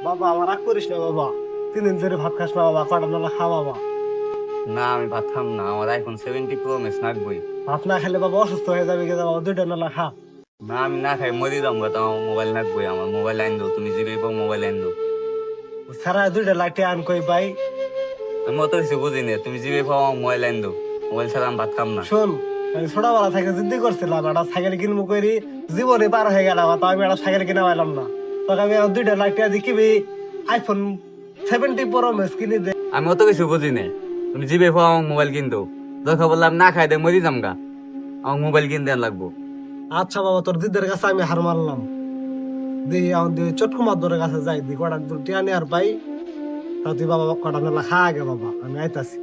বাবা আমার রাগ করিস না বাবা, 3 দিন ধরে ভাত খাস না বাবা, কটা বেলা খা বাবা। না আমি ভাত খাম না, আমার আইফোন 70 প্রো ম্যাক্স লাগবেই। ভাত না খেলে বাবা অসুস্থ হয়ে যাবে কিন্তু বাবা, 2টা বেলা খা। না আমি না খাই মরি যাবো, তো আমার মোবাইল লাগবেই, আমার মোবাইল আইন দো, তুমি যেভাবে পাও মোবাইল আইন দো। সারা 2টা লাইটে আন কই পাই। আমি অত কিছু বুঝি না, তুমি যেভাবে পাও আমার মোবাইল আইন দো, মোবাইল ছাড়া আমি ভাত খাম না। শোন, আমি ছোটবেলা থেকে জিদ্দি করছিলাম একটা সাইকেল কিনবো করি, জীবনে পার হয়ে গেলাম, তো আমি একটা সাইকেল কিনে পাইলাম না। তখন আমি 2টা লাইটে দিকিবি আইফোন 70 প্রো ম্যাক্স কিনে দে। আমি অত কিছু বুঝি না, তুমি যেভাবে পাও আমার মোবাইল কিন দো। দরকার বললাম না খাই দে মরি যাম গা, আমার মোবাইল কিনতে লাগবো। আচ্ছা বাবা, তোর দিদের কাছে আমি হার মানলাম। দিয়ে এখন দিয়ে চটকুমার দরের কাছে যাই, দি কটা টিয়া নিয়ে আর পাই। তা তুই বাবা কটা বেলা খা আগে বাবা, আমি আইতাছি।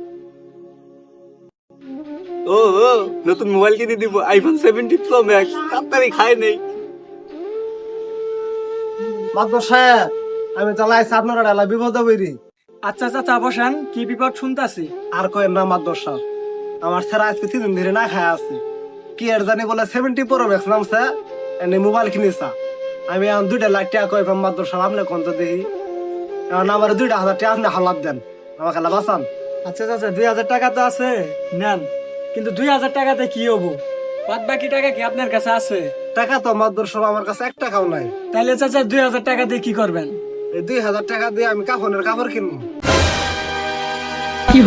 ও ও নতুন মোবাইল কিনে দিব, আইফোন 70 প্রো ম্যাক্স, তাড়াতাড়ি খাই নেই। মাতবর সাহেব, আমি চালাইছি আপনার ডালা বিপদ বইরি। আচ্ছা চাচা বসান, কি বিপদ শুনতাছি। আর কয়েন না মাতবর সাহেব, আমার ছেড়া আজকে 3 দিন ধরে না খায় আছে। কি আর জানি বলে 70 প্রো ম্যাক্স নামছে, এনে মোবাইল কিনেছা। আমি এখন 2টা লাখ টাকা কই পাম মাতবর সাহেব, আপনি কোন তো দেখি। এখন আমার 2,000 টাকা আপনি হালাত দেন, আমাকে বাঁচান। আচ্ছা চাচা 2000 টাকা তো আছে, নেন। কিন্তু 2000 টাকাতে কি হবো? বাদ বাকি টাকা কি আপনার কাছে আছে? টাকা তো মাতবর সাহেব আমার কাছে 1 টাকাও নাই। তাইলে চাচা 2000 টাকা দিয়ে কি করবেন? এই 2,000 টাকা দিয়ে আমি কাফনের কাপড় কিনবো। কি